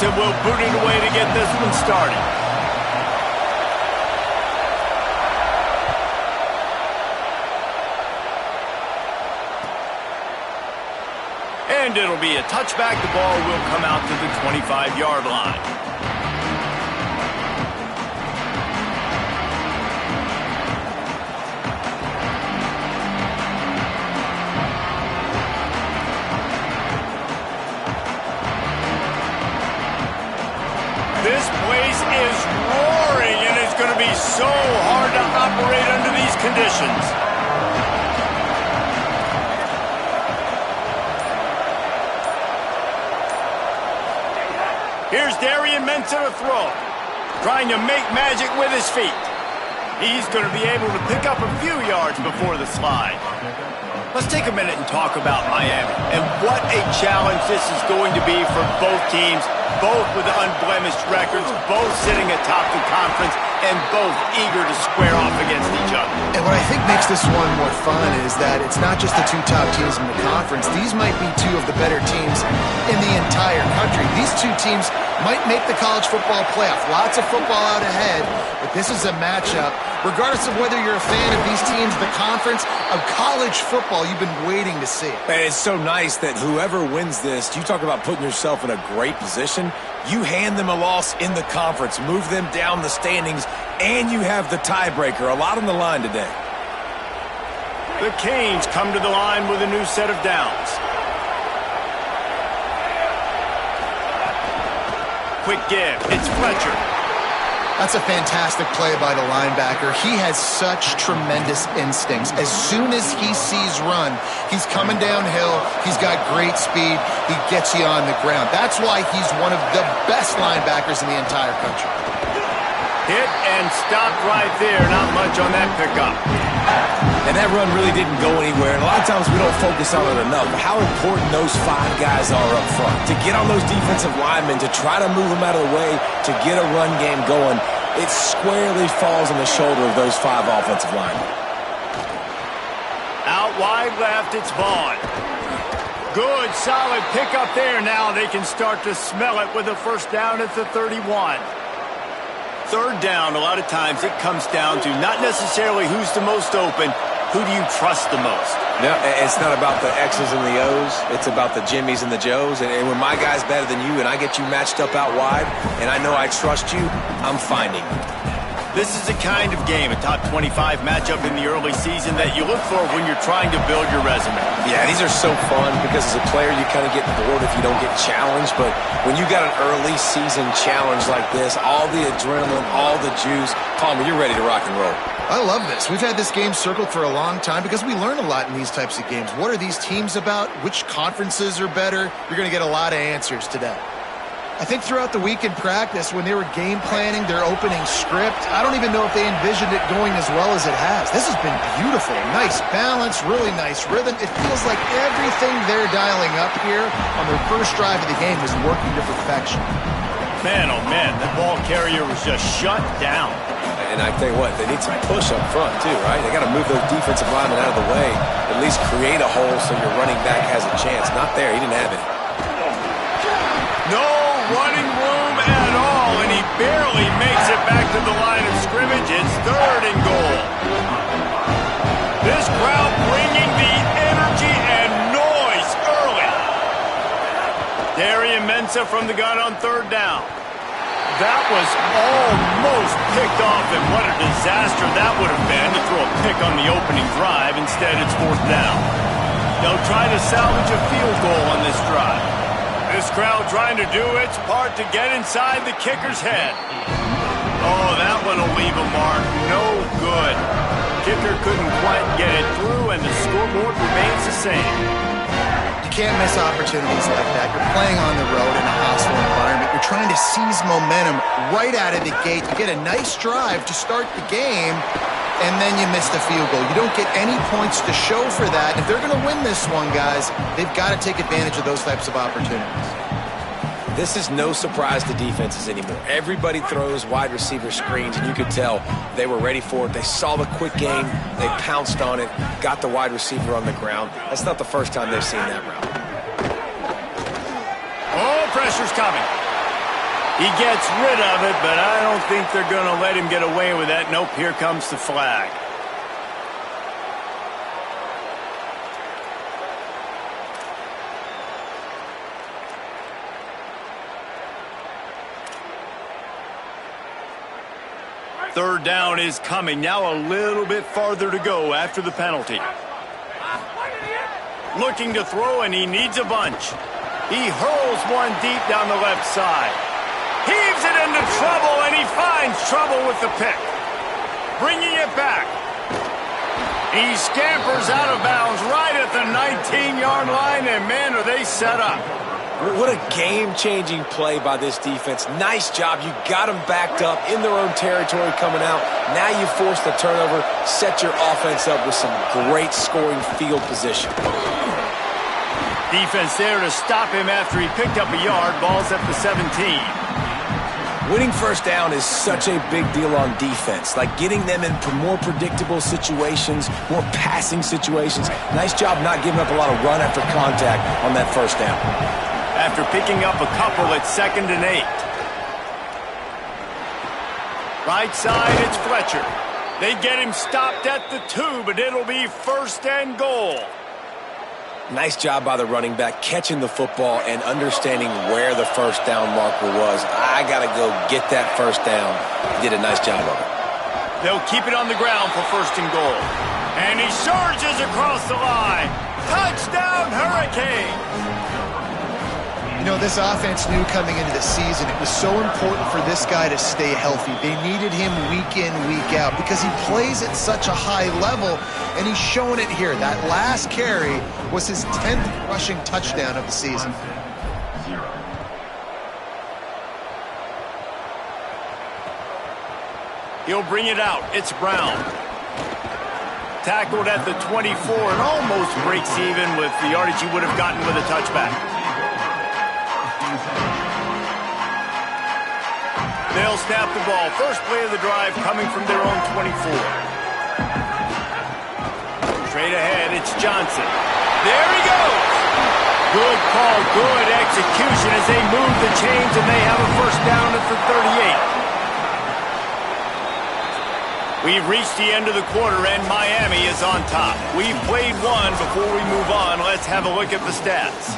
and will boot it away to get this one started. And it'll be a touchback. The ball will come out to the 25-yard line. This place is roaring, and it's going to be so hard to operate under these conditions. Here's Darian Mensah to throw, trying to make magic with his feet. He's going to be able to pick up a few yards before the slide. Let's take a minute and talk about Miami and what a challenge this is going to be for both teams, both with unblemished records, both sitting atop the conference, and both eager to square off against each other. And what I think makes this one more fun is that it's not just the two top teams in the conference. These might be two of the better teams in the entire country. These two teams might make the college football playoff. Lots of football out ahead, but this is a matchup, regardless of whether you're a fan of these teams, the conference, of college football you've been waiting to see. And it's so nice that whoever wins this, you talk about putting yourself in a great position, you hand them a loss in the conference, move them down the standings, and you have the tiebreaker. A lot on the line today. The Canes come to the line with a new set of downs. Quick give. It's Fletcher. That's a fantastic play by the linebacker. He has such tremendous instincts. As soon as he sees run, he's coming downhill. He's got great speed. He gets you on the ground. That's why he's one of the best linebackers in the entire country. Hit and stopped right there. Not much on that pickup. And that run really didn't go anywhere. And a lot of times we don't focus on it enough. But how important those five guys are up front. To get on those defensive linemen, to try to move them out of the way, to get a run game going, it squarely falls on the shoulder of those five offensive linemen. Out wide left, it's Vaughn. Good, solid pickup there. Now they can start to smell it with a first down at the 31. Third down, a lot of times it comes down to not necessarily who's the most open, who do you trust the most? No, it's not about the X's and the O's. It's about the Jimmies and the Joes. And when my guy's better than you and I get you matched up out wide and I know I trust you, I'm finding you. This is the kind of game, a top 25 matchup in the early season that you look for when you're trying to build your resume. Yeah, these are so fun because as a player you kind of get bored if you don't get challenged. But when you got an early season challenge like this, all the adrenaline, all the juice, Palmer, you're ready to rock and roll. I love this. We've had this game circled for a long time because we learn a lot in these types of games. What are these teams about? Which conferences are better? You're going to get a lot of answers today. I think throughout the week in practice, when they were game planning their opening script, I don't even know if they envisioned it going as well as it has. This has been beautiful. Nice balance, really nice rhythm. It feels like everything they're dialing up here on their first drive of the game is working to perfection. Man, oh man, that ball carrier was just shut down. And I tell you what, they need some push up front too, right? They got to move those defensive linemen out of the way, at least create a hole so your running back has a chance. Not there. He didn't have it. No running room at all, and he barely makes it back to the line of scrimmage. It's third and goal. This crowd bringing the energy and noise early. Darian Mensah from the gun on third down. That was almost picked off, and what a disaster that would have been to throw a pick on the opening drive. Instead, it's fourth down. They'll try to salvage a field goal on this drive. This crowd trying to do its part to get inside the kicker's head. Oh, that one will leave a mark. No good. Kicker couldn't quite get it through, and the scoreboard remains the same. You can't miss opportunities like that. You're playing on the road in a hostile environment. You're trying to seize momentum right out of the gate. You get a nice drive to start the game, and then you miss the field goal. You don't get any points to show for that. If they're going to win this one, guys, they've got to take advantage of those types of opportunities. This is no surprise to defenses anymore. Everybody throws wide receiver screens, and you could tell they were ready for it. They saw the quick game. They pounced on it, got the wide receiver on the ground. That's not the first time they've seen that route. Oh, pressure's coming. He gets rid of it, but I don't think they're going to let him get away with that. Nope, here comes the flag. Third down is coming. Now a little bit farther to go after the penalty. Looking to throw, and he needs a bunch. He hurls one deep down the left side. Heaves it into trouble, and he finds trouble with the pick. Bringing it back. He scampers out of bounds right at the 19-yard line, and man, are they set up. What a game-changing play by this defense. Nice job. You got them backed up in their own territory coming out. Now you force the turnover, set your offense up with some great scoring field position. Defense there to stop him after he picked up a yard. Ball's at the 17. Winning first down is such a big deal on defense. Like getting them in more predictable situations, more passing situations. Nice job not giving up a lot of run after contact on that first down. After picking up a couple at 2nd and 8. Right side, it's Fletcher. They get him stopped at the 2, but it'll be 1st and goal. Nice job by the running back catching the football and understanding where the first down marker was. I got to go get that first down. He did a nice job of it. They'll keep it on the ground for 1st and goal. And he surges across the line. Touchdown, Hurricanes! You know, this offense knew coming into the season it was so important for this guy to stay healthy. They needed him week in, week out because he plays at such a high level, and he's showing it here. That last carry was his 10th rushing touchdown of the season. He'll bring it out. It's Brown. Tackled at the 24 and almost breaks even with the yardage he would have gotten with a touchback. They'll snap the ball. First play of the drive coming from their own 24. Straight ahead, it's Johnson. There he goes! Good call, good execution as they move the chains, and they have a first down at the 38. We've reached the end of the quarter, and Miami is on top. We've played one. Before we move on, let's have a look at the stats.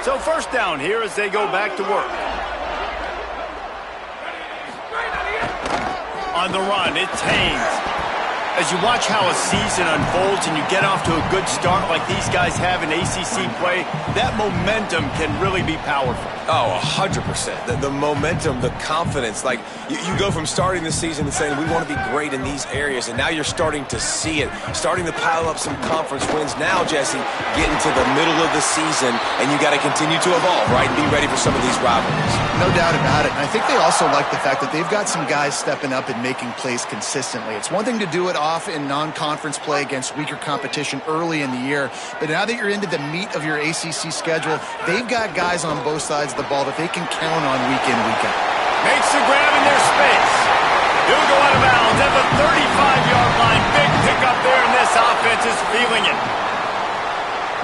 So first down here as they go back to work. On the run, it's Haynes. As you watch how a season unfolds and you get off to a good start like these guys have in ACC play, that momentum can really be powerful. Oh, 100%. The momentum, the confidence. Like, you go from starting the season and saying, we want to be great in these areas, and now you're starting to see it, starting to pile up some conference wins. Now, Jesse, getting to the middle of the season, and you got to continue to evolve, right, and be ready for some of these rivalries. No doubt about it. And I think they also like the fact that they've got some guys stepping up and making plays consistently. It's one thing to do it off in non-conference play against weaker competition early in the year, but now that you're into the meat of your ACC schedule, they've got guys on both sides of the ball that they can count on week in, week out. Makes the grab in their space. He'll go out of bounds at the 35-yard line. Big pickup there, and this offense is feeling it.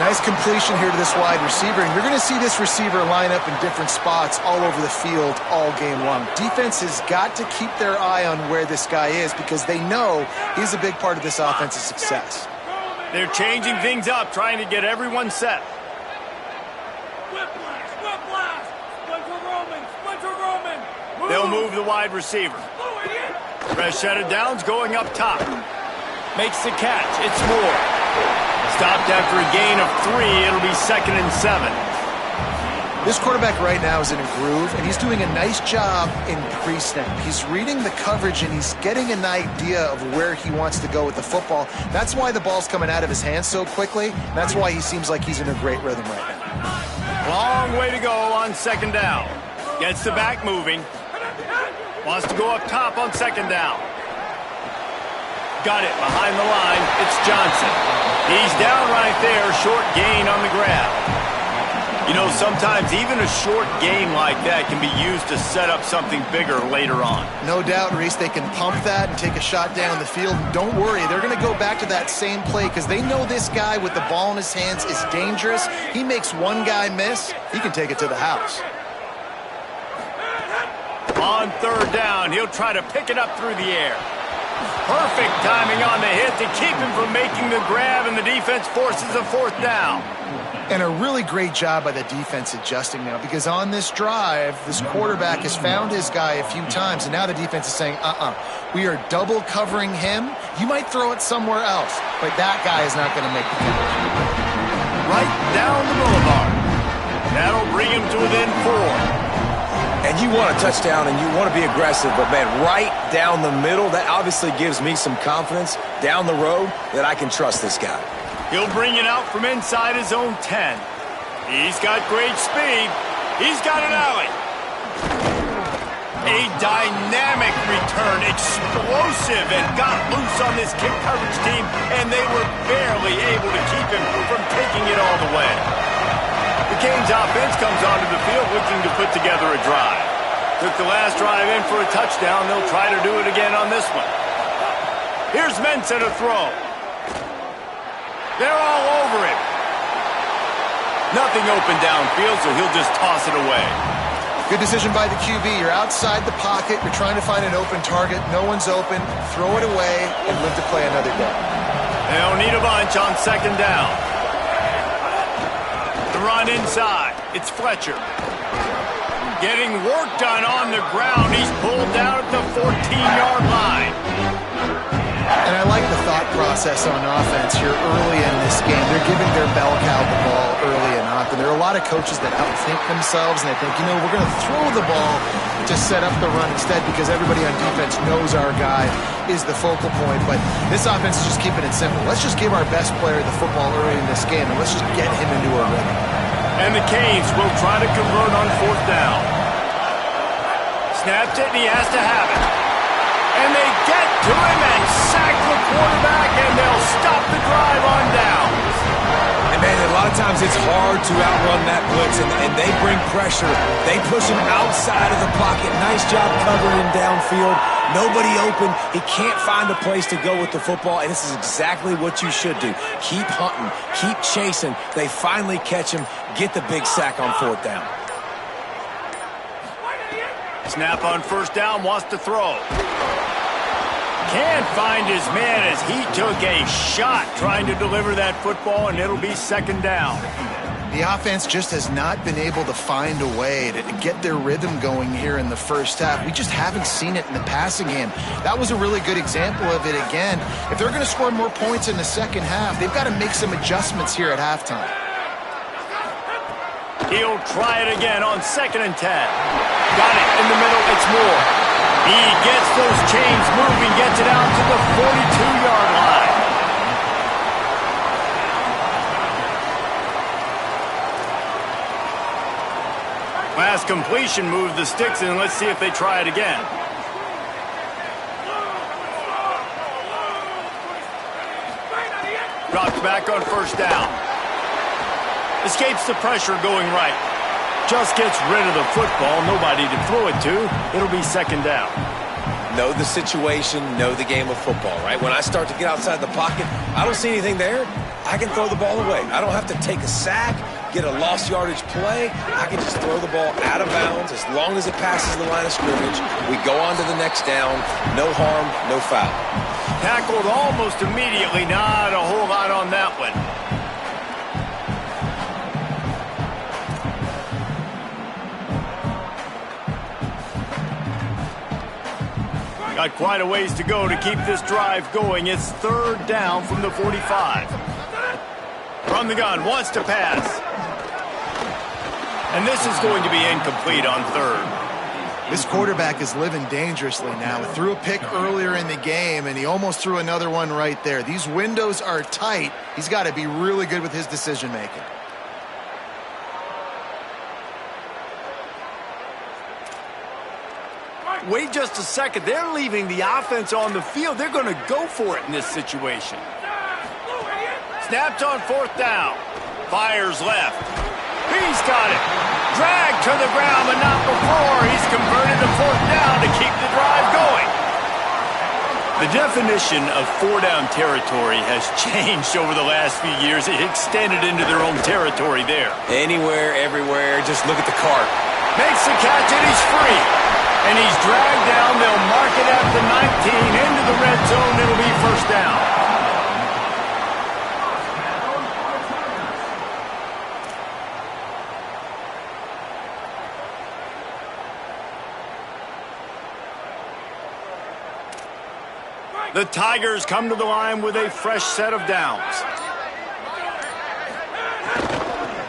Nice completion here to this wide receiver, and you're going to see this receiver line up in different spots all over the field all game long. Defense has got to keep their eye on where this guy is because they know he's a big part of this offense's success. They're changing things up, trying to get everyone set. They'll move the wide receiver. Fresh downs going up top. Makes the catch. It's Moore. Stopped after a gain of 3. It'll be 2nd and 7. This quarterback right now is in a groove, and he's doing a nice job in pre-snap. He's reading the coverage, and he's getting an idea of where he wants to go with the football. That's why the ball's coming out of his hands so quickly. That's why he seems like he's in a great rhythm right now. Long way to go on 2nd down. Gets the back moving. Wants to go up top on 2nd down. Got it behind the line. It's Johnson. He's down right there. Short gain on the grab. You know, sometimes even a short game like that can be used to set up something bigger later on. No doubt, Reese, they can pump that and take a shot down the field. And don't worry, they're going to go back to that same play because they know this guy with the ball in his hands is dangerous. He makes one guy miss, he can take it to the house. On third down, he'll try to pick it up through the air. Perfect timing on the hit to keep him from making the grab, and the defense forces a fourth down. And a really great job by the defense adjusting now, because on this drive, this quarterback has found his guy a few times, and now the defense is saying, we are double covering him. You might throw it somewhere else, but that guy is not going to make the catch. Right down the boulevard. That'll bring him to within 4. And you want a touchdown and you want to be aggressive, but, man, right down the middle, that obviously gives me some confidence down the road that I can trust this guy. He'll bring it out from inside his own 10. He's got great speed. He's got an alley. A dynamic return, explosive, and got loose on this kick coverage team, and they were barely able to keep him from taking it all the way. The Canes offense comes onto the field looking to put together a drive. Took the last drive in for a touchdown. They'll try to do it again on this one. Here's Mensah to throw. They're all over him. Nothing open downfield, so he'll just toss it away. Good decision by the QB. You're outside the pocket. You're trying to find an open target. No one's open. Throw it away and live to play another day. They'll need a bunch on second down. The run inside. It's Fletcher. Getting work done on the ground. He's pulled down at the 14-yard line. And I like the thought process on offense here early in this game. They're giving their bell cow the ball early and often. There are a lot of coaches that outthink themselves, and they think, we're going to throw the ball to set up the run instead because everybody on defense knows our guy is the focal point. But this offense is just keeping it simple. Let's just give our best player the football early in this game, and let's just get him into a rhythm. And the Canes will try to convert on fourth down. Snaps it, and he has to have it. And they get to him and sack the quarterback, and they'll stop the drive on downs. And, man, a lot of times it's hard to outrun that blitz, and they bring pressure. They push him outside of the pocket. Nice job covering him downfield. Nobody open. He can't find a place to go with the football, and this is exactly what you should do. Keep hunting. Keep chasing. They finally catch him, get the big sack on fourth down. Snap on first down, wants to throw. Can't find his man as he took a shot trying to deliver that football, and it'll be second down. The offense just has not been able to find a way to get their rhythm going here in the first half. We just haven't seen it in the passing game. That was a really good example of it again. If they're going to score more points in the second half, they've got to make some adjustments here at halftime. He'll try it again on 2nd and 10. Got it in the middle, it's Moore. He gets those chains moving, gets it out to the 42-yard line. Last completion moved the sticks in. Let's see if they try it again. Drops back on first down. Escapes the pressure going right. Just gets rid of the football. Nobody to throw it to. It'll be second down. Know the situation, know the game of football, right? When I start to get outside the pocket, I don't see anything there. I can throw the ball away. I don't have to take a sack, get a lost yardage play. I can just throw the ball out of bounds as long as it passes the line of scrimmage. We go on to the next down. No harm, no foul. Tackled almost immediately. Not a whole lot on that one. Got quite a ways to go to keep this drive going. It's third down from the 45. From the gun, wants to pass. And this is going to be incomplete on third. This quarterback is living dangerously now. He threw a pick earlier in the game, and he almost threw another one right there. These windows are tight. He's got to be really good with his decision-making. Wait just a second. They're leaving the offense on the field. They're going to go for it in this situation. Snapped on fourth down. Fires left. He's got it. Dragged to the ground, but not before. He's converted to fourth down to keep the drive going. The definition of four-down territory has changed over the last few years. It extended into their own territory there. Anywhere, everywhere, just look at the cart. Makes the catch, and he's free. And he's dragged down. They'll mark it at the 19 into the red zone. It'll be first down. The Tigers come to the line with a fresh set of downs.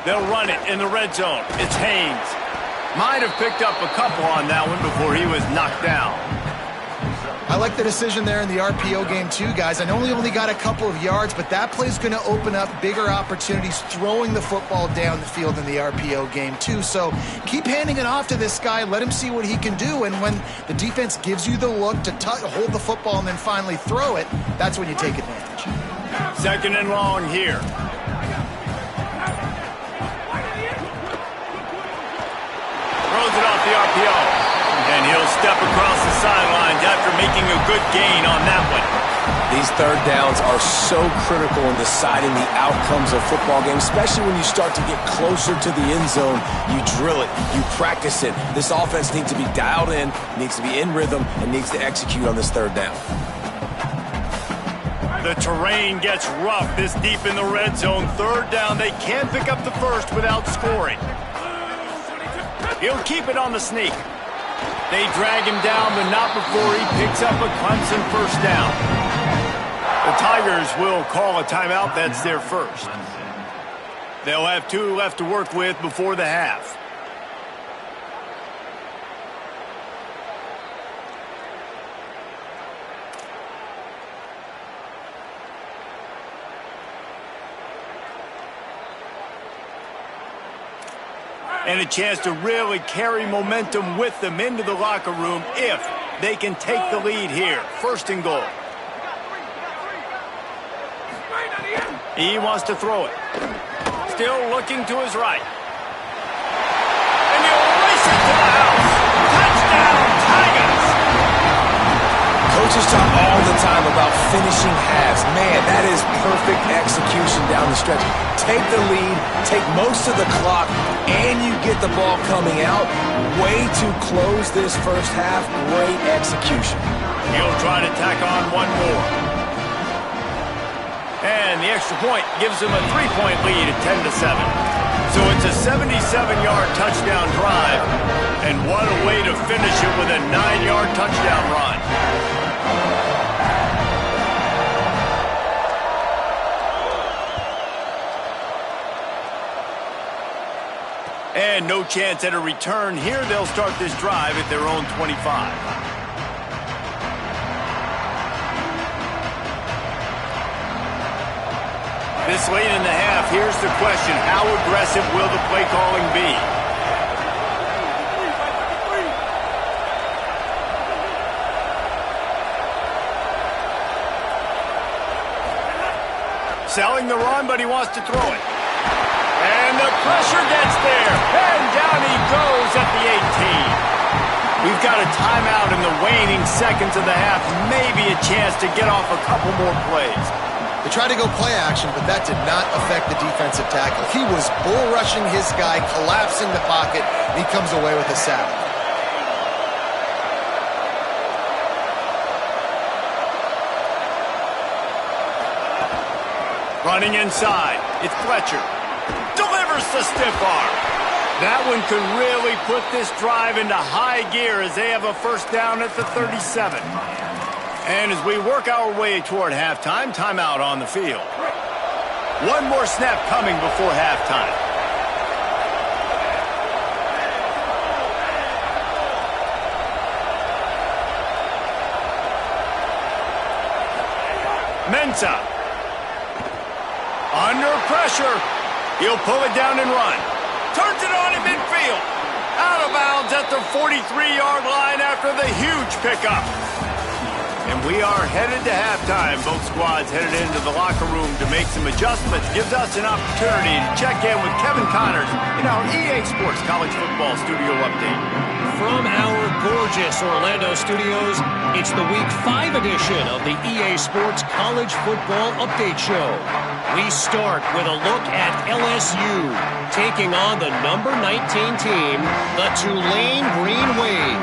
They'll run it in the red zone. It's Haynes. Might have picked up a couple on that one before he was knocked down. I like the decision there in the RPO game too, guys. I know he only got a couple of yards, but that play's going to open up bigger opportunities throwing the football down the field in the RPO game too. So keep handing it off to this guy. Let him see what he can do. And when the defense gives you the look to hold the football and then finally throw it, that's when you take advantage. Second and long here. Throws it off the RPO. And he'll step across the sidelines after making a good gain on that one. These third downs are so critical in deciding the outcomes of football games, especially when you start to get closer to the end zone. You drill it, you practice it. This offense needs to be dialed in, needs to be in rhythm, and needs to execute on this third down. The terrain gets rough this deep in the red zone. Third down, they can't pick up the first without scoring. He'll keep it on the sneak. They drag him down, but not before he picks up a Clemson first down. The Tigers will call a timeout. That's their first. They'll have 2 left to work with before the half. And a chance to really carry momentum with them into the locker room if they can take the lead here. First and goal. He wants to throw it. Still looking to his right. And he'll race it to the house. Touchdown, Tigers! Coaches talk all the time about finishing halves. Man, that is perfect execution down the stretch. Take the lead, take most of the clock, and you get the ball coming out. Way to close this first half. Great execution. He'll try to tack on one more. And the extra point gives them a 3-point lead at 10-7. So it's a 77-yard touchdown drive. And what a way to finish it with a 9-yard touchdown run. And no chance at a return here. They'll start this drive at their own 25. This late in the half, here's the question. How aggressive will the play calling be? Selling the run, but he wants to throw it. And the pressure gets there. And down he goes at the 18. We've got a timeout in the waning seconds of the half. Maybe a chance to get off a couple more plays. They tried to go play action, but that did not affect the defensive tackle. He was bull rushing his guy, collapsing the pocket, and he comes away with a sack. Running inside, it's Fletcher. Delivers the stiff arm. That one could really put this drive into high gear as they have a first down at the 37. And as we work our way toward halftime, timeout on the field. One more snap coming before halftime. Mensah. Under pressure. He'll pull it down and run. Turns it on in midfield. Out of bounds at the 43-yard line after the huge pickup. And we are headed to halftime. Both squads headed into the locker room to make some adjustments. Gives us an opportunity to check in with Kevin Connors in our EA Sports College Football Studio Update. From our gorgeous Orlando studios, it's the Week 5 edition of the EA Sports College Football Update Show. We start with a look at LSU taking on the number 19 team, the Tulane Green Wave.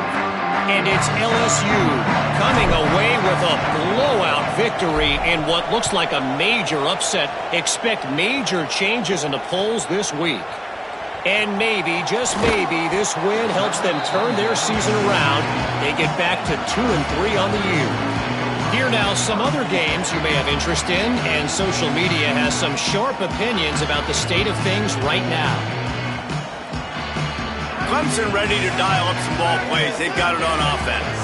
And it's LSU coming away with a blowout victory in what looks like a major upset. Expect major changes in the polls this week. And maybe, just maybe, this win helps them turn their season around. They get back to 2-3 on the year. Here now, some other games you may have interest in, and social media has some sharp opinions about the state of things right now. Clemson ready to dial up some ball plays. They've got it on offense.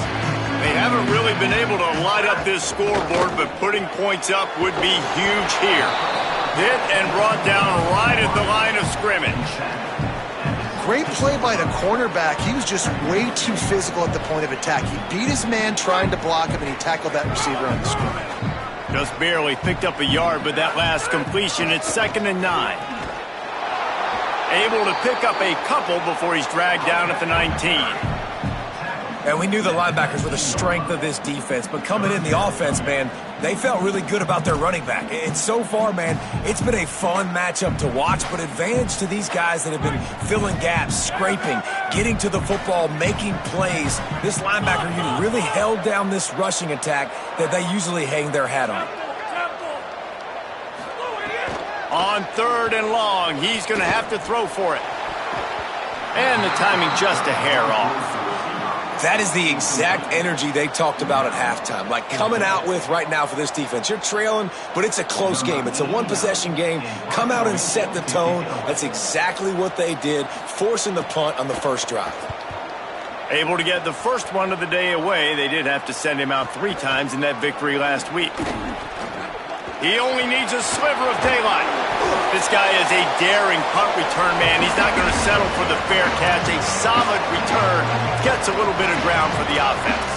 They haven't really been able to light up this scoreboard, but putting points up would be huge here. Hit and brought down right at the line of scrimmage. Great play by the cornerback. He was just way too physical at the point of attack. He beat his man trying to block him, and he tackled that receiver on the scrimmage. Just barely picked up a yard with that last completion. It's 2nd and 9. Able to pick up a couple before he's dragged down at the 19. And we knew the linebackers were the strength of this defense, but coming in the offense, man, they felt really good about their running back. And so far, man, it's been a fun matchup to watch, but advantage to these guys that have been filling gaps, scraping, getting to the football, making plays. This linebacker unit really held down this rushing attack that they usually hang their hat on. On 3rd and long, he's going to have to throw for it. And the timing just a hair off. That is the exact energy they talked about at halftime. Like coming out with right now for this defense. You're trailing, but it's a close game. It's a one-possession game. Come out and set the tone. That's exactly what they did, forcing the punt on the first drive. Able to get the first one of the day away. They did have to send him out 3 times in that victory last week. He only needs a sliver of daylight. This guy is a daring punt return man. He's not going to settle for the fair catch. A solid return gets a little bit of ground for the offense.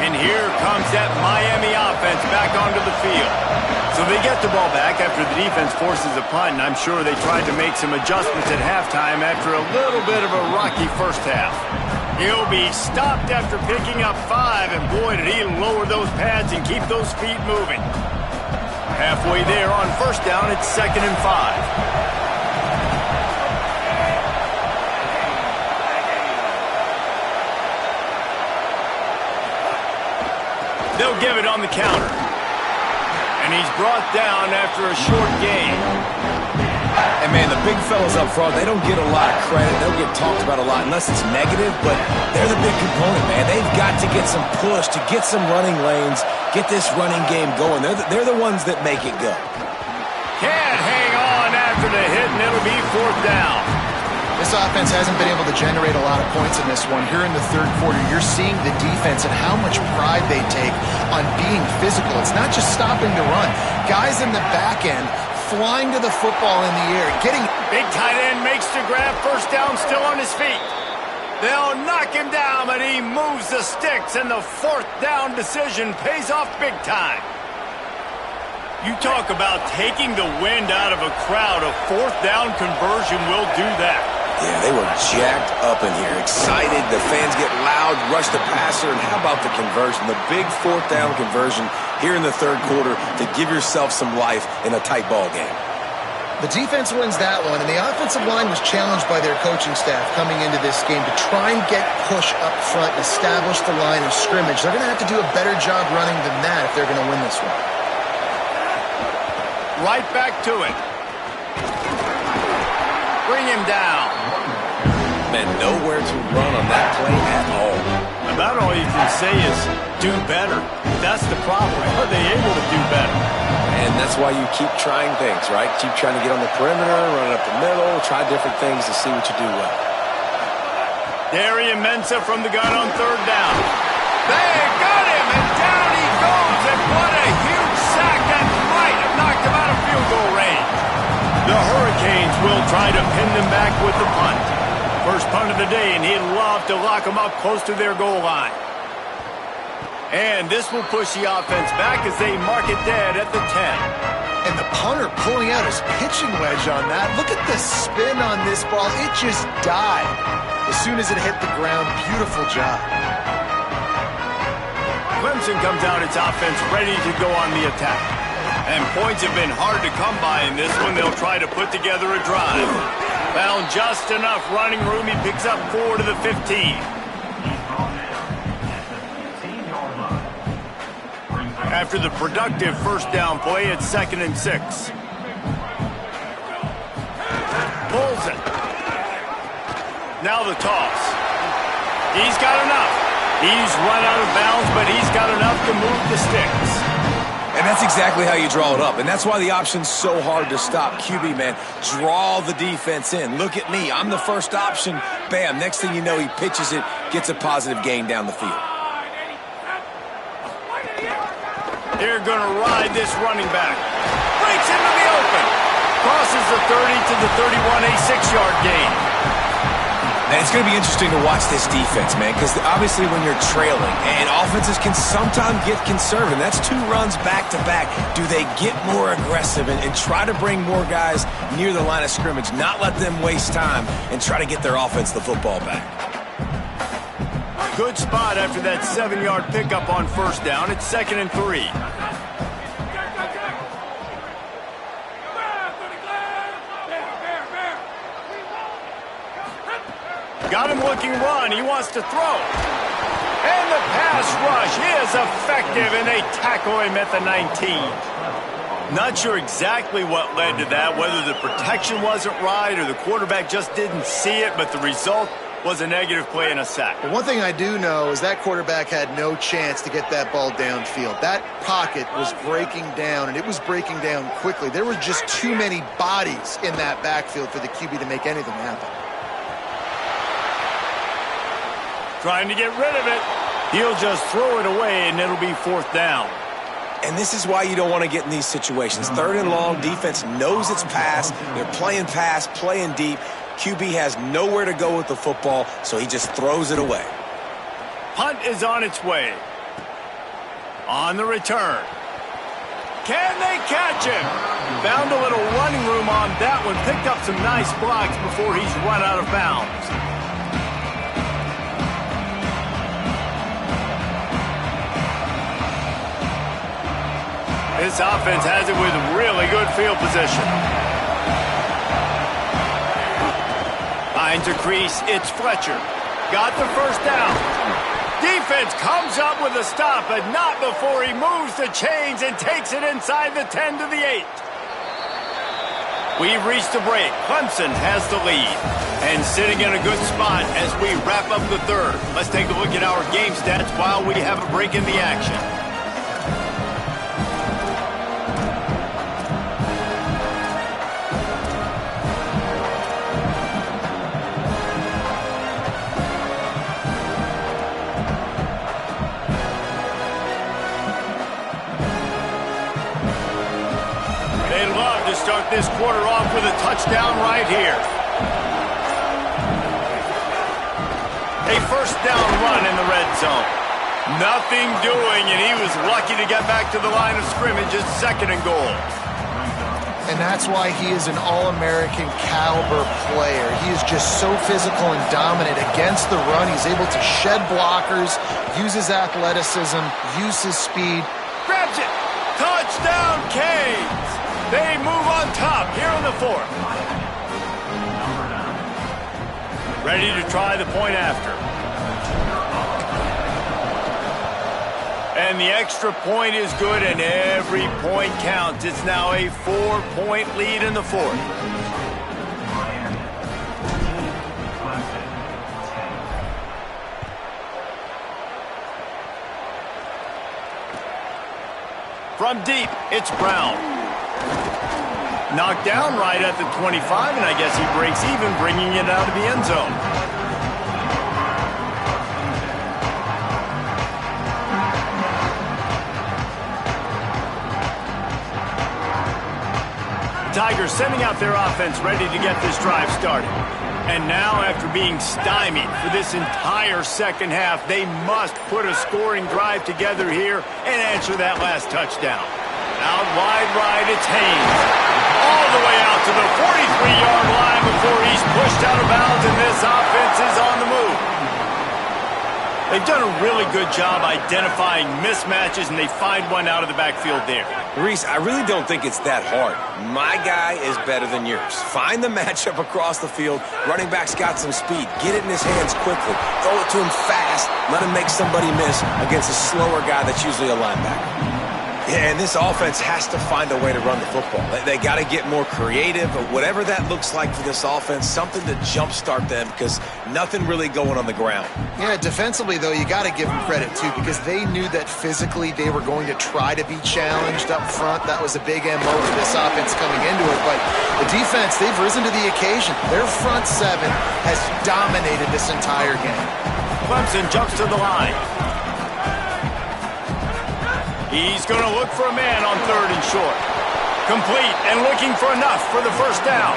And here comes that Miami offense back onto the field. So they get the ball back after the defense forces a punt, and I'm sure they tried to make some adjustments at halftime after a little bit of a rocky first half. He'll be stopped after picking up 5, and boy, did he lower those pads and keep those feet moving. Halfway there on first down, it's 2nd and 5. They'll give it on the counter. And he's brought down after a short gain. And, man, the big fellas up front, they don't get a lot of credit. They don't get talked about a lot unless it's negative, but they're the big component, man. They've got to get some push, to get some running lanes, get this running game going. They're the ones that make it go. Can't hang on after the hit, and it'll be 4th down. This offense hasn't been able to generate a lot of points in this one. Here in the 3rd quarter, you're seeing the defense and how much pride they take on being physical. It's not just stopping the run. Guys in the back end flying to the football in the air, getting... Big tight end makes the grab, first down, still on his feet. They'll knock him down, but he moves the sticks, and the 4th down decision pays off big time. You talk about taking the wind out of a crowd. A 4th down conversion will do that. Yeah, they were jacked up in here, excited. The fans get loud, rush the passer, and how about the conversion? The big 4th down conversion here in the 3rd quarter to give yourself some life in a tight ball game. The defense wins that one, and the offensive line was challenged by their coaching staff coming into this game to try and get push up front and establish the line of scrimmage. They're going to have to do a better job running than that if they're going to win this one. Right back to it. Bring him down. Man, nowhere to run on that play at all. About all you can say is do better. That's the problem. Are they able to do better? And that's why you keep trying things, right? Keep trying to get on the perimeter, run it up the middle, try different things to see what you do well. Darian Mensah from the gun on 3rd down. They got him, and down he goes, and what a huge sack that might have knocked him out of field goal range. The Hurricanes will try to pin them back with the punt. First punt of the day, and he'd love to lock them up close to their goal line. And this will push the offense back as they mark it dead at the 10. And the punter pulling out his pitching wedge on that. Look at the spin on this ball. It just died as soon as it hit the ground. Beautiful job. Clemson comes out its offense ready to go on the attack. And points have been hard to come by in this one. They'll try to put together a drive. Found just enough running room. He picks up 4 to the 15. After the productive first down play, it's 2nd and 6. Pulls it. Now the toss. He's got enough. He's run out of bounds, but he's got enough to move the sticks. And that's exactly how you draw it up. And that's why the option's so hard to stop. QB, man, draw the defense in. Look at me. I'm the first option. Bam. Next thing you know, he pitches it, gets a positive gain down the field. They're going to ride this running back. Breaks into the open. Crosses the 30 to the 31, a 6-yard gain. And it's going to be interesting to watch this defense, man, because obviously when you're trailing, and offenses can sometimes get conservative. That's 2 runs back-to-back. Do they get more aggressive and try to bring more guys near the line of scrimmage, not let them waste time, and try to get their offense the football back? Good spot after that 7-yard pickup on first down. It's 2nd and 3. Got him looking run. He wants to throw. And the pass rush is effective, and they tackle him at the 19. Not sure exactly what led to that, whether the protection wasn't right or the quarterback just didn't see it, but the result was a negative play and a sack. But one thing I do know is that quarterback had no chance to get that ball downfield. That pocket was breaking down, and it was breaking down quickly. There were just too many bodies in that backfield for the QB to make anything happen. Trying to get rid of it. He'll just throw it away, and it'll be 4th down. And this is why you don't want to get in these situations. 3rd and long, defense knows it's pass. They're playing pass, playing deep. QB has nowhere to go with the football, so he just throws it away. Punt is on its way. On the return. Can they catch him? Found a little running room on that one. Picked up some nice blocks before he's run out of bounds. This offense has it with really good field position. Finds a crease. It's Fletcher. Got the first down. Defense comes up with a stop, but not before he moves the chains and takes it inside the 10 to the 8. We've reached the break. Clemson has the lead. And sitting in a good spot as we wrap up the 3rd. Let's take a look at our game stats while we have a break in the action. Start this quarter off with a touchdown right here. A first down run in the red zone. Nothing doing, and he was lucky to get back to the line of scrimmage at 2nd and goal. And that's why he is an All-American caliber player. He is just so physical and dominant against the run. He's able to shed blockers, use his athleticism, use his speed. Grabs it. Touchdown, Canes. They move on top here in the 4th. Ready to try the point after. And the extra point is good, and every point counts. It's now a 4-point lead in the 4th. From deep, it's Brown. Knocked down right at the 25, and I guess he breaks even, bringing it out of the end zone. Tigers sending out their offense ready to get this drive started. And now, after being stymied for this entire second half, they must put a scoring drive together here and answer that last touchdown. Out wide right, it's Haynes. All the way out to the 43-yard line before he's pushed out of bounds, and this offense is on the move. They've done a really good job identifying mismatches, and they find one out of the backfield there. Reese, I really don't think it's that hard. My guy is better than yours. Find the matchup across the field. Running back's got some speed. Get it in his hands quickly. Throw it to him fast. Let him make somebody miss against a slower guy that's usually a linebacker. Yeah, and this offense has to find a way to run the football. They got to get more creative, or whatever that looks like for this offense, something to jumpstart them, because nothing really going on the ground. Yeah, defensively, though, you got to give them credit, too, because they knew that physically they were going to try to be challenged up front. That was a big MO for this offense coming into it. But the defense, they've risen to the occasion. Their front seven has dominated this entire game. Clemson jumps to the line. He's going to look for a man on 3rd and short. Complete and looking for enough for the first down.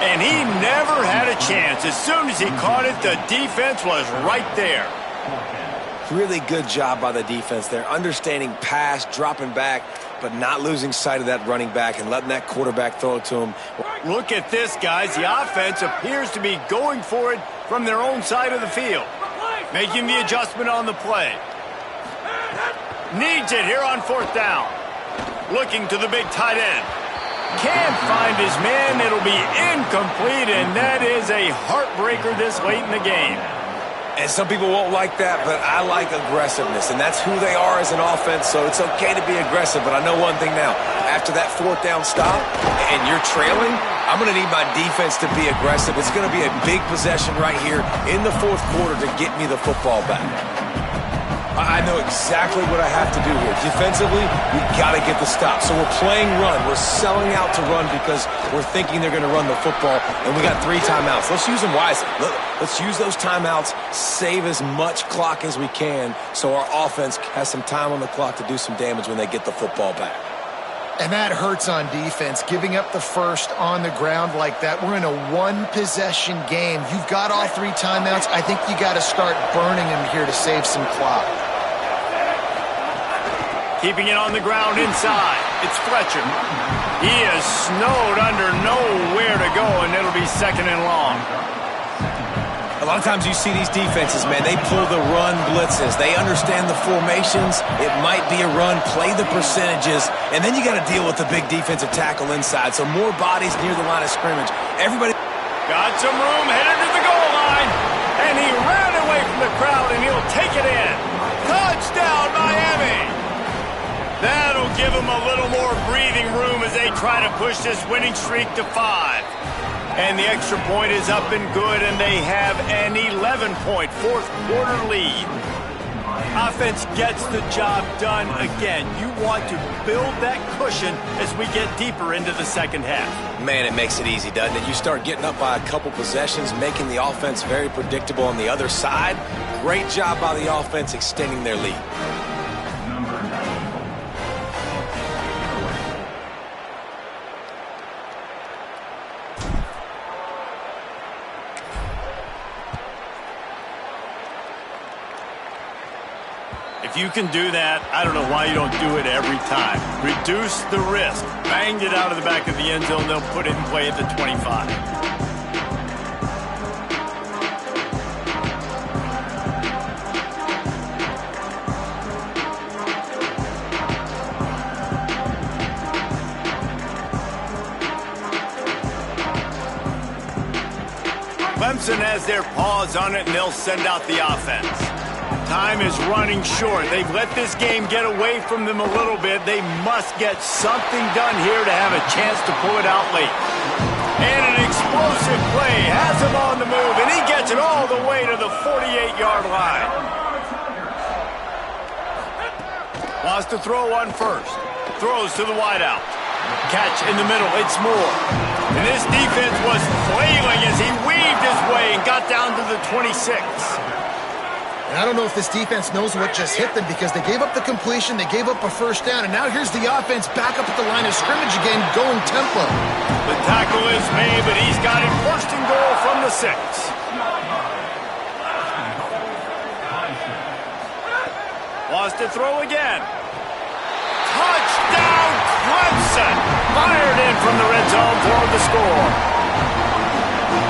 And he never had a chance. As soon as he caught it, the defense was right there. Really good job by the defense there. Understanding pass, dropping back, but not losing sight of that running back and letting that quarterback throw it to him. Look at this, guys. The offense appears to be going for it from their own side of the field. Making the adjustment on the play. Needs it here on 4th down. Looking to the big tight end. Can't find his man. It'll be incomplete, and that is a heartbreaker this late in the game. And some people won't like that, but I like aggressiveness, and that's who they are as an offense, so it's okay to be aggressive. But I know one thing now. After that 4th down stop and you're trailing, I'm going to need my defense to be aggressive. It's going to be a big possession right here in the 4th quarter to get me the football back. I know exactly what I have to do here. Defensively, we've got to get the stop. So we're playing run. We're selling out to run because we're thinking they're going to run the football, and we got 3 timeouts. Let's use them wisely. Let's use those timeouts, save as much clock as we can so our offense has some time on the clock to do some damage when they get the football back. And that hurts on defense, giving up the first on the ground like that. We're in a 1-possession game. You've got all 3 timeouts. I think you got to start burning them here to save some clock. Keeping it on the ground inside. It's Fletcher. He is snowed under, nowhere to go, and it'll be 2nd and long. A lot of times you see these defenses, man, they pull the run blitzes. They understand the formations. It might be a run, play the percentages, and then you got to deal with the big defensive tackle inside. So more bodies near the line of scrimmage. Everybody got some room, headed to the goal line, and he ran away from the crowd, and he'll take it in. Touchdown, Miami! That'll give them a little more breathing room as they try to push this winning streak to 5. And the extra point is up and good, and they have an 11-point 4th quarter lead. Offense gets the job done again. You want to build that cushion as we get deeper into the second half. Man, it makes it easy, doesn't it? You start getting up by a couple possessions, making the offense very predictable on the other side. Great job by the offense extending their lead. If you can do that, I don't know why you don't do it every time. Reduce the risk. Banged it out of the back of the end zone. They'll put it in play at the 25. Clemson has their paws on it, and they'll send out the offense. Time is running short. They've let this game get away from them a little bit. They must get something done here to have a chance to pull it out late. And an explosive play has him on the move, and he gets it all the way to the 48-yard line. Wants to throw one first. Throws to the wideout. Catch in the middle. It's Moore. And this defense was flailing as he weaved his way and got down to the 26. And I don't know if this defense knows what just hit them because they gave up the completion, they gave up a first down, and now here's the offense back up at the line of scrimmage again, going tempo. The tackle is made, but he's got it first and goal from the 6. Wants to throw again. Touchdown, Clemson! Fired in from the red zone for the score.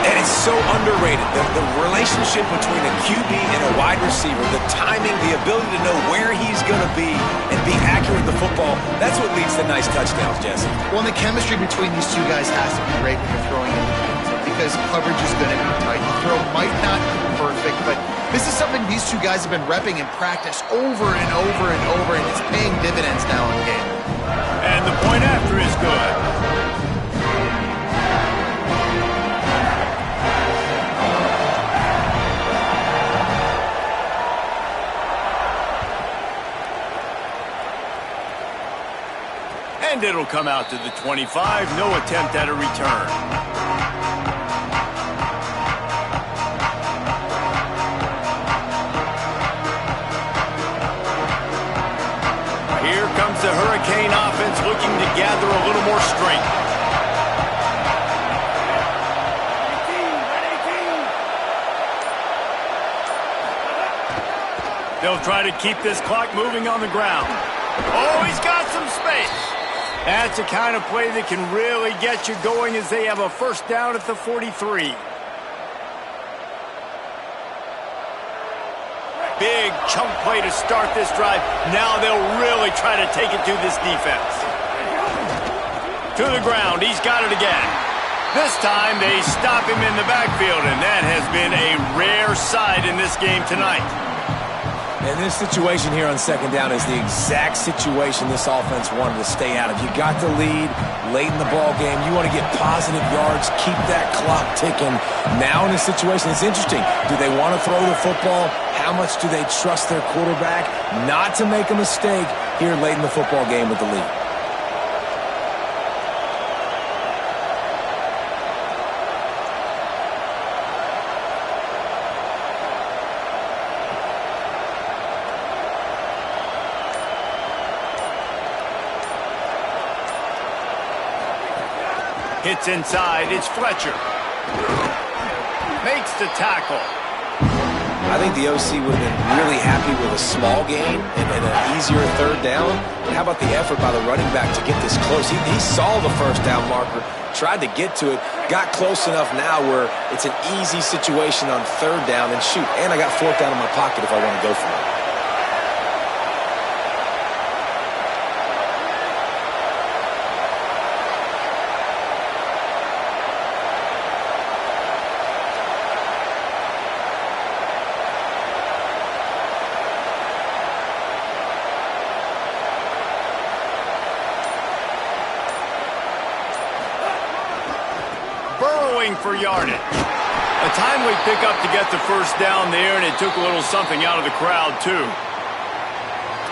And it's so underrated. The relationship between a QB and a wide receiver, the timing, the ability to know where he's going to be and be accurate with the football, that's what leads to nice touchdowns, Jesse. Well, and the chemistry between these two guys has to be great when you're throwing in the end zone because coverage is going to be tight. The throw might not be perfect, but this is something these two guys have been repping in practice over and over and over, and it's paying dividends now in game. And the point after is good. And it'll come out to the 25. No attempt at a return. Here comes the Hurricane offense looking to gather a little more strength. They'll try to keep this clock moving on the ground. Oh, he's got some space. That's the kind of play that can really get you going as they have a first down at the 43. Big chunk play to start this drive. Now they'll really try to take it to this defense. To the ground. He's got it again. This time they stop him in the backfield, and that has been a rare sight in this game tonight. And this situation here on second down is the exact situation this offense wanted to stay out of. You got the lead late in the ball game. You want to get positive yards, keep that clock ticking. Now in this situation, it's interesting. Do they want to throw the football? How much do they trust their quarterback not to make a mistake here late in the football game with the lead? Hits inside, it's Fletcher. Makes the tackle. I think the OC would have been really happy with a small gain and an easier third down. But how about the effort by the running back to get this close? He saw the first down marker, tried to get to it, got close enough now where it's an easy situation on third down and shoot. And I got fourth down in my pocket if I want to go for it. For yardage. A timely pickup to get the first down there, and it took a little something out of the crowd, too.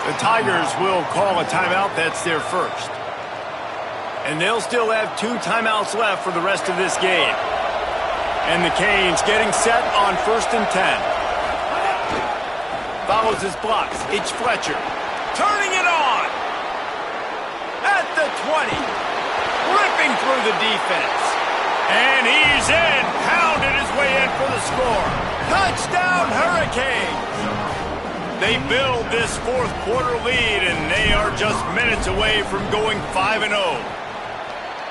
The Tigers will call a timeout. That's their first. And they'll still have 2 timeouts left for the rest of this game. And the Canes getting set on 1st and 10. Follows his blocks. It's Fletcher. Turning it on. At the 20. Ripping through the defense. And he's in, pounded his way in for the score. Touchdown, Hurricanes! They build this fourth quarter lead, and they are just minutes away from going 5-0.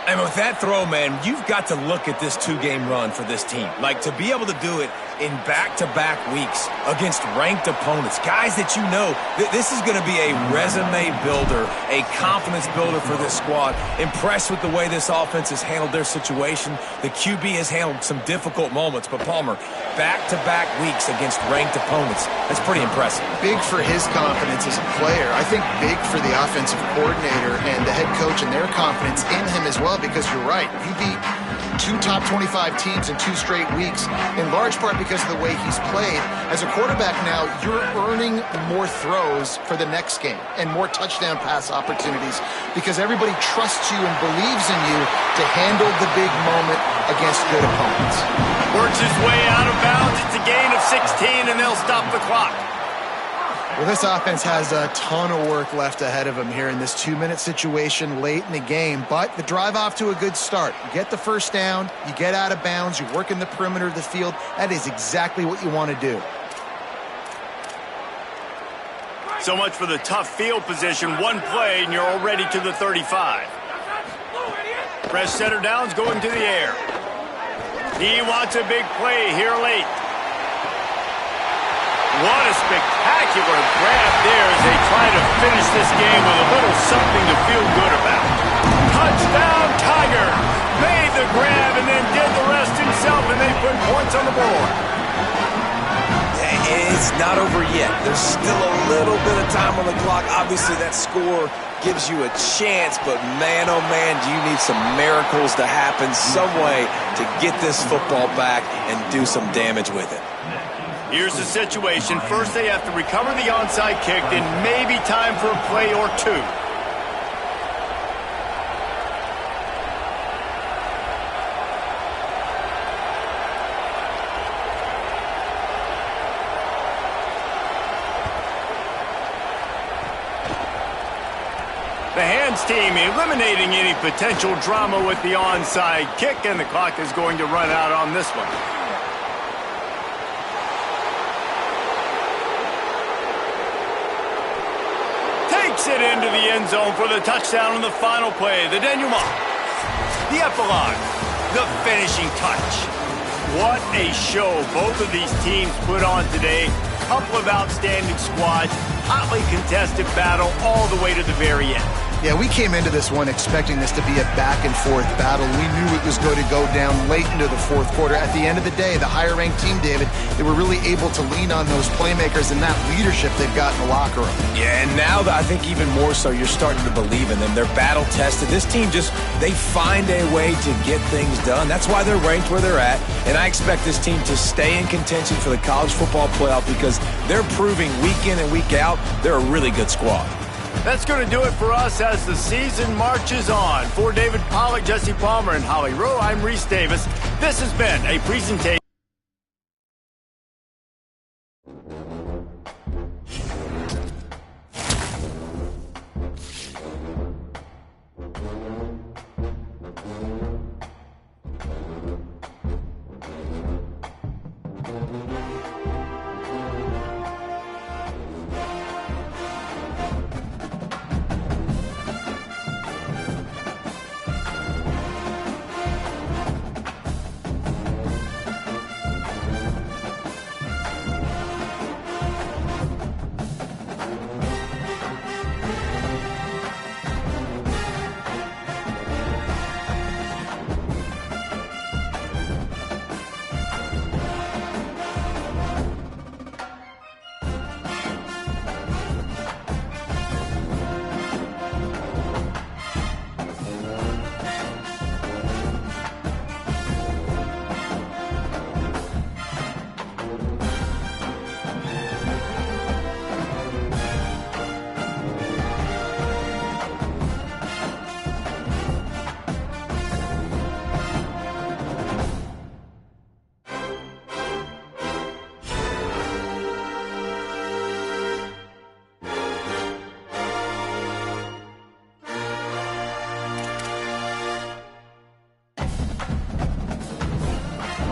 And with that throw, man, you've got to look at this 2-game run for this team. Like, to be able to do it in back-to-back weeks against ranked opponents, guys that you know, this is going to be a resume builder, a confidence builder for this squad. Impressed with the way this offense has handled their situation. The QB has handled some difficult moments, but Palmer, back-to-back weeks against ranked opponents, that's pretty impressive. Big for his confidence as a player. I think big for the offensive coordinator and the head coach and their confidence in him as well, because you're right. You beat 2 top 25 teams in 2 straight weeks, in large part because of the way he's played. As a quarterback now, you're earning more throws for the next game and more touchdown pass opportunities because everybody trusts you and believes in you to handle the big moment against good opponents. Works his way out of bounds. It's a gain of 16, and they'll stop the clock. Well, this offense has a ton of work left ahead of them here in this 2-minute situation late in the game, but the drive off to a good start. You get the first down, you get out of bounds, you work in the perimeter of the field. That is exactly what you want to do. So much for the tough field position. One play, and you're already to the 35. Fresh center down's going to the air. He wants a big play here late. What a spectacular grab there as they try to finish this game with a little something to feel good about. Touchdown, Tiger! Made the grab and then did the rest himself, and they put points on the board. It's not over yet. There's still a little bit of time on the clock. Obviously, that score gives you a chance, but man, oh man, do you need some miracles to happen some way to get this football back and do some damage with it. Here's the situation. First, they have to recover the onside kick, then maybe time for a play or two. The hands team eliminating any potential drama with the onside kick, and the clock is going to run out on this one. It into the end zone for the touchdown on the final play. The denouement, the epilogue, the finishing touch. What a show both of these teams put on today. Couple of outstanding squads, hotly contested battle all the way to the very end. Yeah, we came into this one expecting this to be a back-and-forth battle. We knew it was going to go down late into the fourth quarter. At the end of the day, the higher-ranked team, David, they were really able to lean on those playmakers and that leadership they've got in the locker room. Yeah, and now I think even more so, you're starting to believe in them. They're battle-tested. This team they find a way to get things done. That's why they're ranked where they're at, and I expect this team to stay in contention for the college football playoff because they're proving week in and week out they're a really good squad. That's going to do it for us as the season marches on. For David Pollack, Jesse Palmer, and Holly Rowe, I'm Reese Davis. This has been a presentation.